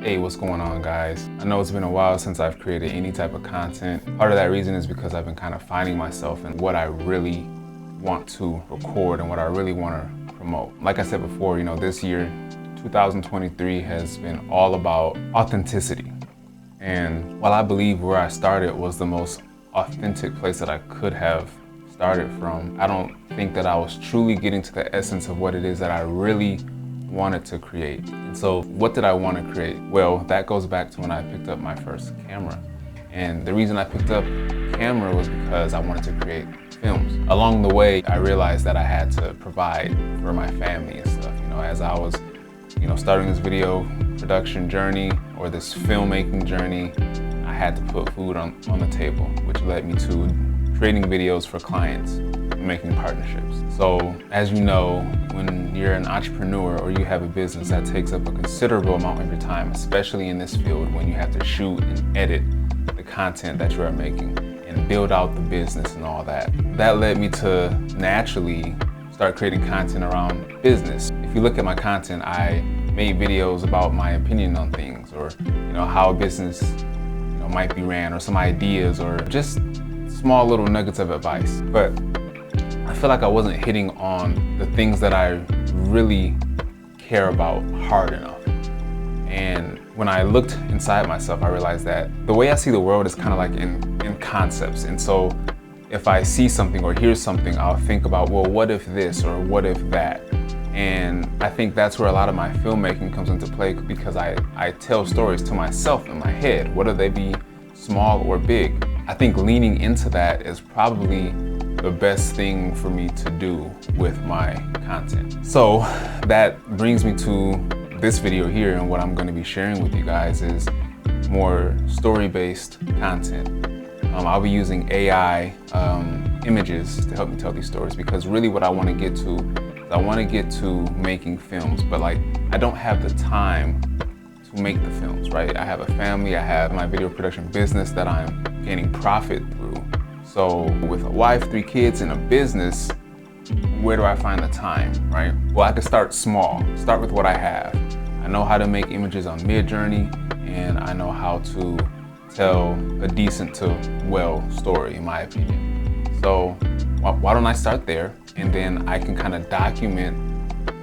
Hey, what's going on, guys? I know it's been a while since I've created any type of content. Part of that reason is because I've been kind of finding myself in what I really want to record and what I really want to promote. Like I said before, this year, 2023 has been all about authenticity. And while I believe where I started was the most authentic place that I could have started from, I don't think that I was truly getting to the essence of what it is that I really wanted to create. And so what did I want to create? Well, that goes back to when I picked up my first camera. And the reason I picked up camera was because I wanted to create films. Along the way, I realized that I had to provide for my family and stuff. As I was, starting this video production journey or this filmmaking journey, I had to put food on the table, which led me to creating videos for clients, making partnerships. So as you know, when you're an entrepreneur or you have a business, that takes up a considerable amount of your time, especially in this field when you have to shoot and edit the content that you are making and build out the business and all that. That led me to naturally start creating content around business. If you look at my content, I made videos about my opinion on things, or how a business might be ran, or some ideas, or just small little nuggets of advice. But I feel like I wasn't hitting on the things that I really care about hard enough. And when I looked inside myself, I realized that the way I see the world is kind of like in concepts. And so if I see something or hear something, I'll think about, well, what if this or what if that? And I think that's where a lot of my filmmaking comes into play, because I tell stories to myself in my head, whether they be small or big. I think leaning into that is probably the best thing for me to do with my content. So that brings me to this video here, and what I'm going to be sharing with you guys is more story-based content. I'll be using AI images to help me tell these stories, because really what I want to get to is I want to get to making films, but I don't have the time to make the films, right? I have a family, I have my video production business that I'm gaining profit through. So with a wife, 3 kids, and a business, where do I find the time, right? Well, I could start small, start with what I have. I know how to make images on Midjourney, and I know how to tell a decent to well story, in my opinion. So why don't I start there, and then I can kind of document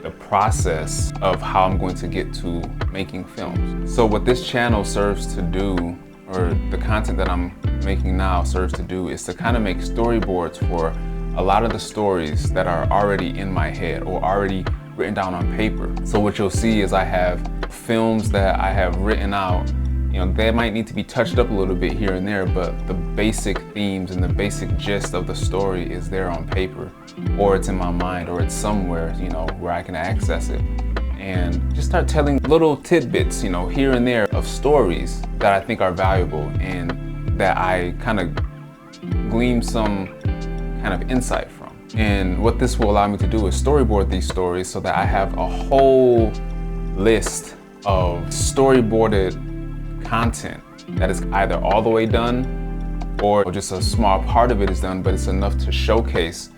the process of how I'm going to get to making films. So what this channel serves to do, or the content that I'm making now serves to do, is to kind of make storyboards for a lot of the stories that are already in my head or already written down on paper. So what you'll see is I have films that I have written out. They might need to be touched up a little bit here and there, but the basic themes and the basic gist of the story is there on paper, or it's in my mind, or it's somewhere, where I can access it. And just start telling little tidbits, here and there, of stories that I think are valuable and that I kind of glean some kind of insight from. And what this will allow me to do is storyboard these stories so that I have a whole list of storyboarded content that is either all the way done or just a small part of it is done, but it's enough to showcase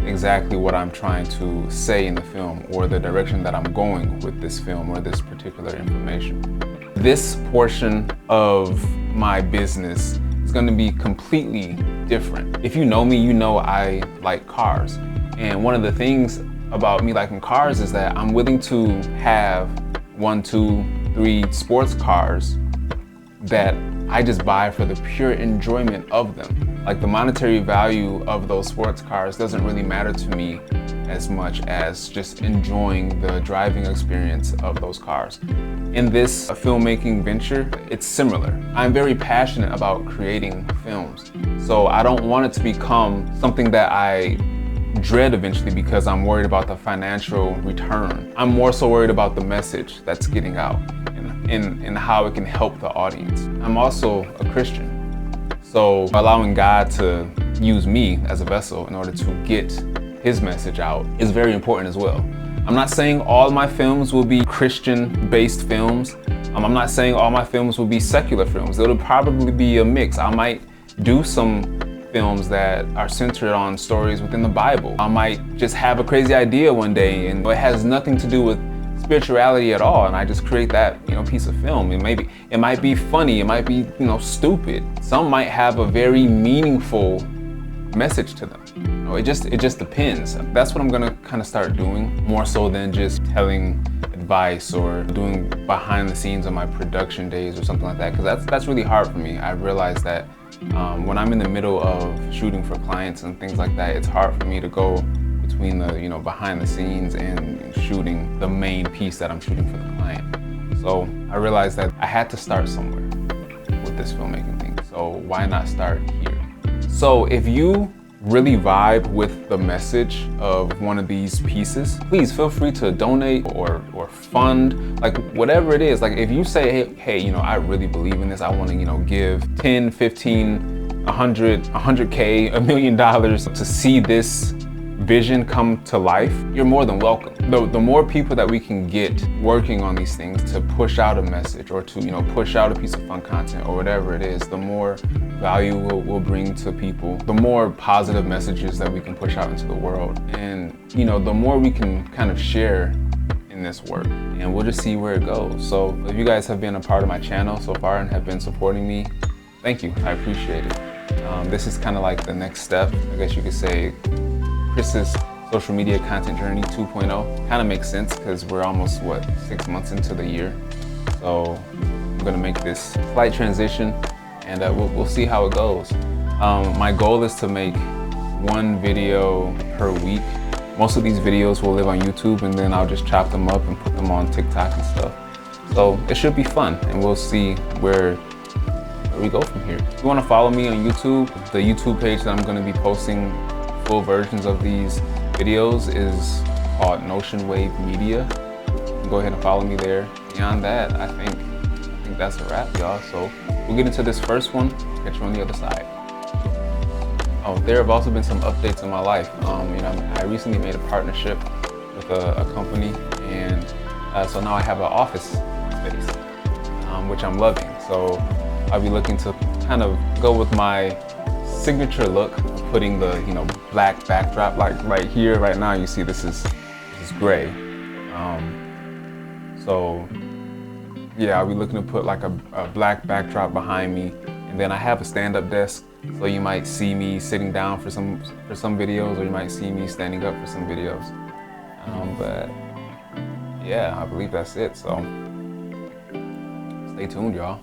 exactly what I'm trying to say in the film, or the direction that I'm going with this film or this particular information. This portion of my business is going to be completely different. If you know me, you know I like cars. And one of the things about me liking cars is that I'm willing to have 1, 2, 3 sports cars that I just buy for the pure enjoyment of them. Like, the monetary value of those sports cars doesn't really matter to me as much as just enjoying the driving experience of those cars. In this filmmaking venture, it's similar. I'm very passionate about creating films. So I don't want it to become something that I dread eventually because I'm worried about the financial return. I'm more so worried about the message that's getting out and how it can help the audience. I'm also a Christian. So allowing God to use me as a vessel in order to get his message out is very important as well. I'm not saying all my films will be Christian-based films. I'm not saying all my films will be secular films. It'll probably be a mix. I might do some films that are centered on stories within the Bible. I might just have a crazy idea one day and it has nothing to do with spirituality at all, and I just create that, you know, piece of film. It might be funny, it might be, you know, stupid. Some might have a very meaningful message to them. You know, it just depends. That's what I'm gonna kind of start doing, more so than just telling advice or doing behind the scenes on my production days or something like that, because that's really hard for me. I realize that when I'm in the middle of shooting for clients and things like that, it's hard for me to go between the, you know, behind the scenes and shooting the main piece that I'm shooting for the client. So I realized that I had to start somewhere with this filmmaking thing. So why not start here? So if you really vibe with the message of one of these pieces, please feel free to donate or fund, like whatever it is. Like if you say, hey, you know, I really believe in this, I want to, you know, give 10, 15, 100, 100K, $1 million to see this vision come to life, you're more than welcome. The more people that we can get working on these things to push out a message or to, you know, push out a piece of fun content or whatever it is, the more value we'll bring to people, the more positive messages that we can push out into the world. And, you know, the more we can kind of share in this work, and we'll just see where it goes. So if you guys have been a part of my channel so far and have been supporting me, thank you, I appreciate it. This is kind of like the next step, I guess you could say. Chris's social media content journey 2.0 kind of makes sense because we're almost, 6 months into the year. So I'm gonna make this slight transition, and we'll see how it goes. My goal is to make 1 video per week. Most of these videos will live on YouTube, and then I'll just chop them up and put them on TikTok and stuff. So it should be fun, and we'll see where we go from here. If you want to follow me on YouTube, the YouTube page that I'm going to be posting full versions of these videos is called Notion Wave Media. You can go ahead and follow me there. Beyond that, I think that's a wrap, y'all. So we'll get into this first one. Catch you on the other side. Oh, there have also been some updates in my life. You know, I recently made a partnership with a company, and so now I have an office space, which I'm loving. So I'll be looking to kind of go with my signature look, putting the, you know, black backdrop. Like right here, right now, you see this is gray. So yeah, I'll be looking to put like a black backdrop behind me, and then I have a stand-up desk. So you might see me sitting down for some videos, or you might see me standing up for some videos. But yeah, I believe that's it. So stay tuned, y'all.